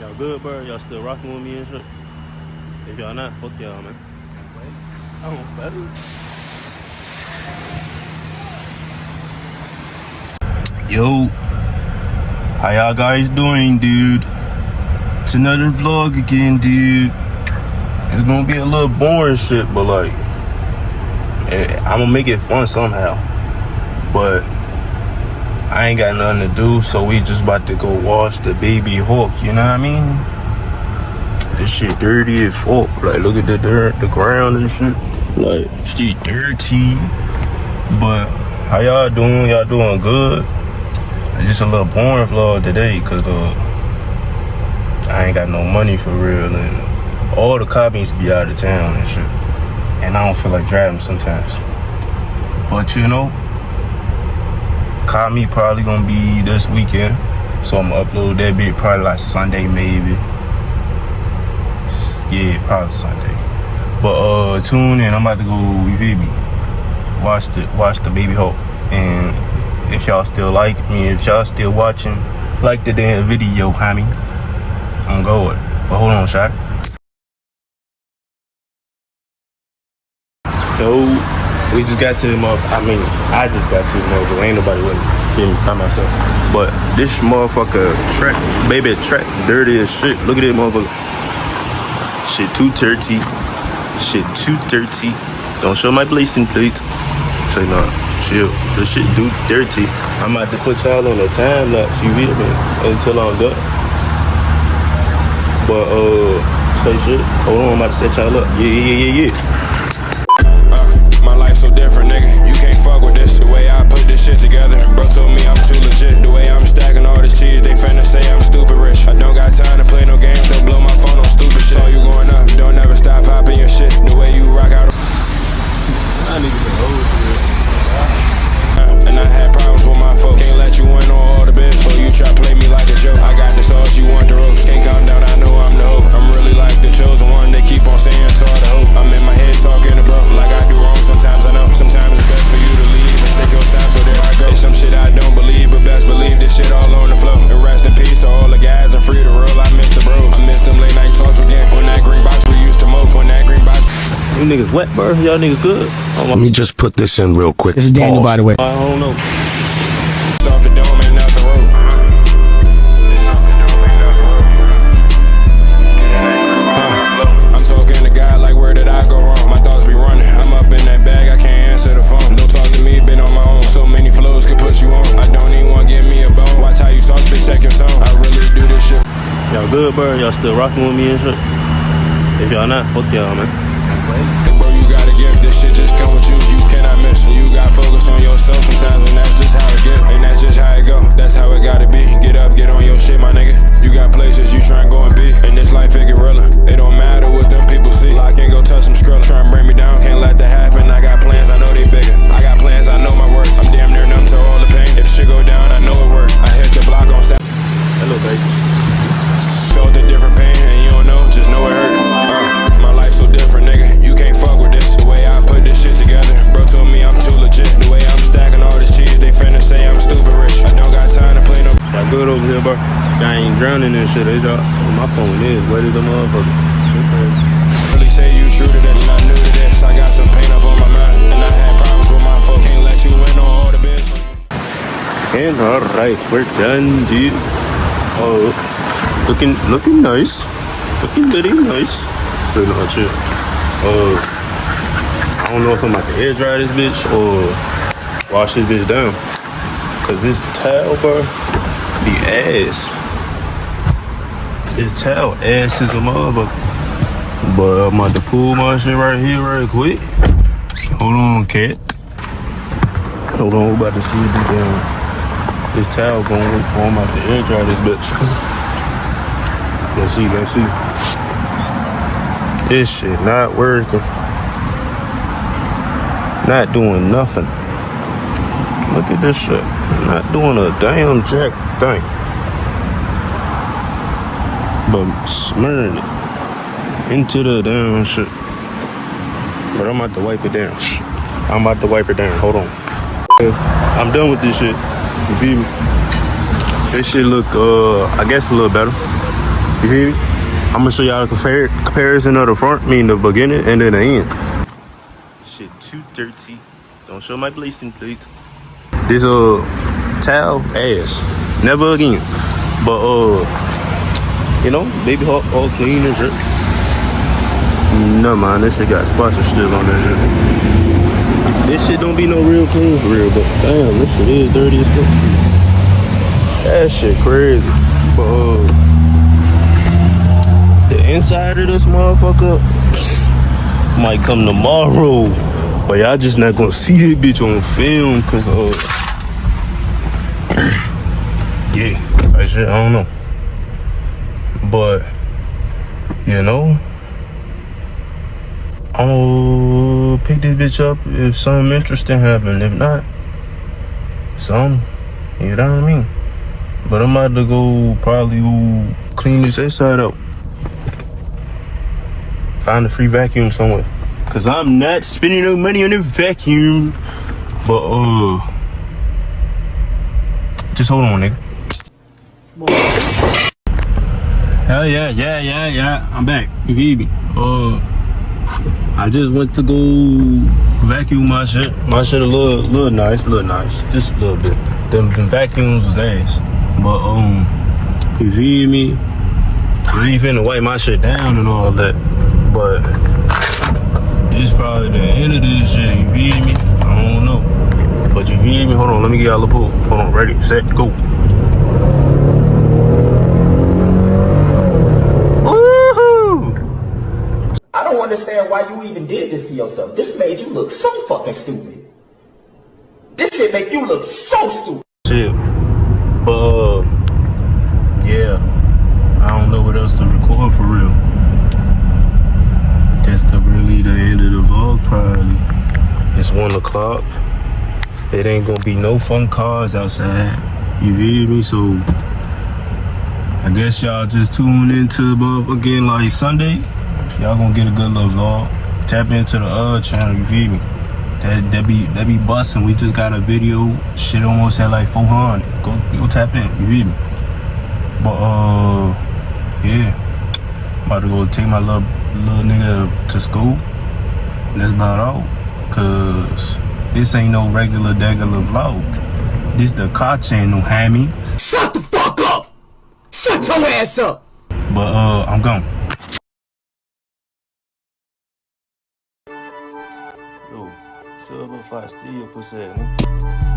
Y'all good, bro? Y'all still rocking with me and shit? If y'all not, fuck y'all, man. I don't better. Yo, how y'all guys doing, dude? It's another vlog again, dude. It's gonna be a little boring shit, but like, I'm gonna make it fun somehow. But I ain't got nothing to do, so we just about to go wash the baby hawk, you know what I mean? This shit dirty as fuck. Like, look at the dirt, the ground and shit. Like, shit dirty. But how y'all doing? Y'all doing good? It's just a little boring vlog today, cause I ain't got no money for real, and all the copies be out of town and shit. And I don't feel like driving sometimes. But you know, car meet probably gonna be this weekend, so I'm gonna upload that bit probably like Sunday maybe. Yeah, probably Sunday. But tune in. I'm about to go, you feel me, watch the baby hawk. And if y'all still like me, if y'all still watching, like the damn video, homie. I'm going. But hold on, shot. So we just got to the I just got to the motherfucker. Ain't nobody with me by myself. But this motherfucker track dirty as shit. Look at that motherfucker. Shit too dirty. Shit too dirty. Don't show my blazing plate. Say no, chill. This shit too dirty. I'm about to put y'all on a time lapse, you feel me? Until I'm done. But say shit. Hold on, I'm about to set y'all up. Yeah. My life so different, nigga. You can't fuck with this. The way I put this shit together. Bro told me I'm too legit. The way I'm stacking all this cheese, they finna say I'm stupid rich. I don't got time to play no games. Don't blow my phone on stupid shit. Saw you going up. Don't ever stop popping your shit. The way you rock out. I niggas been old shit. And I had problems with my folks. Can't let you in on all the biz. So you try to play me like a joke. I got the sauce, you want the roast. Can't calm down, I know I'm the hope. I'm really like the chosen one. They keep on saying it's hard to hope. I'm in my head talking to bro. Like I do wrong sometimes, I know. Sometimes it's best for you to leave and take your time, so there I go. It's some shit I don't believe, but best believe this shit all on the flow. And rest in peace to all the guys and free the real. I miss the bros. I miss them late night talks again. On that green box we used to mope. On that green box. You niggas wet, bro. Y'all niggas good. Let me just put this in real quick. This is Daniel, by the way. I don't know. It's off the dome, ain't nothing wrong. It's off the dome, ain't nothing wrong. I'm talking to God like where did I go wrong? My thoughts be running. I'm up in that bag, I can't answer the phone. Don't talk to me, been on my own. So many flows could put you on. I don't even want to give me a bone. Watch how you talk, bitch, check your tone. I really do this shit. Y'all good, bro? Y'all still rocking with me and shit? If y'all not, fuck y'all, man. Bro, you gotta give this shit just come with you. You cannot miss. You gotta focus on yourself sometimes, and that's just how it get. And that's just how it go. That's how it gotta be. Get up, get on your shit, my nigga. You got places you try and go and be. In this life, it get realer. It don't matter what them people see. I can't go touch some skrilla. Try and bring me down, can't let that happen. I got plans, I know they bigger. I got plans, I know my worth. I'm damn near numb to all the pain. If shit go down, I know it worked. I hit the block on Saturday. Hello, baby. Felt a different pain, and you don't know, just know it hurt. My life so different, nigga. You can't fuck with this. The way I put this shit together. Bro told me I'm too legit. The way I'm stacking all this cheese, they finna say I'm stupid rich. I don't got time to play no. Y'all good over here, bro? Y'all ain't drowning in shit, is y'all? My phone is wetty the motherfucker. Really say you true to this. Not new to this. I got some pain up on my mind, and I had problems with my folks. Can't let you in on all the biz. And alright, we're done, dude. Oh, looking nice. Looking very nice. So no shit. I don't know if I'm about to air dry this bitch or wash this bitch down. Cause this towel, bro, be ass. This towel ass is a motherfucker. But I'm about to pull my shit right here right quick. Hold on, cat. Hold on, we're about to see this towel going. I'm about to air dry this bitch. Let's see. This shit not working. Not doing nothing. Look at this shit. Not doing a damn jack thing. But smearing it into the damn shit. But I'm about to wipe it down. I'm about to wipe it down. Hold on. I'm done with this shit. You feel me? This shit look, I guess a little better. You hear me? I'm gonna show y'all the comparison of the front, meaning the beginning and then the end. Shit, too dirty. Don't show my blazing plate. This towel ass. Never again. But you know, baby hot, all clean and shit. No man, this shit got spots and still on this shit. This shit don't be no real clean for real, but damn, this shit is dirty as fuck. That shit crazy. But the inside of this motherfucker might come tomorrow, but y'all just not gonna see that bitch on film, cause yeah, that shit, I don't know. But you know, I'll pick this bitch up if something interesting happen. If not, some, you know what I mean? But I'm about to go probably clean this inside out. Find a free vacuum somewhere. Cause I'm not spending no money on a vacuum. But just hold on, nigga. Hell yeah. I'm back. You feel me? I just went to go vacuum my shit. My shit a little nice. Just a little bit. Them vacuums was ass. But you feel me? I ain't finna wipe my shit down and all that. But this probably the end of this shit, you feel me? I don't know. But you feel me? Hold on, let me get y'all a pull. Hold on, ready, set, go. I don't understand why you even did this to yourself. This made you look so fucking stupid. This shit make you look so stupid. Shit. But yeah. I don't know what else to record for real. That's really the end of the vlog probably. It's 1 o'clock. It ain't gonna be no fun cars outside. You feel me? So I guess y'all just tune into again like Sunday. Y'all gonna get a good little vlog. Tap into the other channel, you feel me? That be busting. We just got a video. Shit almost had like 400. Go tap in, you feel me? But yeah. I'm about to go take my little nigga to school. And that's about all. Cause this ain't no regular vlog. This the car channel, hammy. Shut the fuck up! Shut your ass up! But I'm gone. Yo, sub if I steal your pussy, nigga.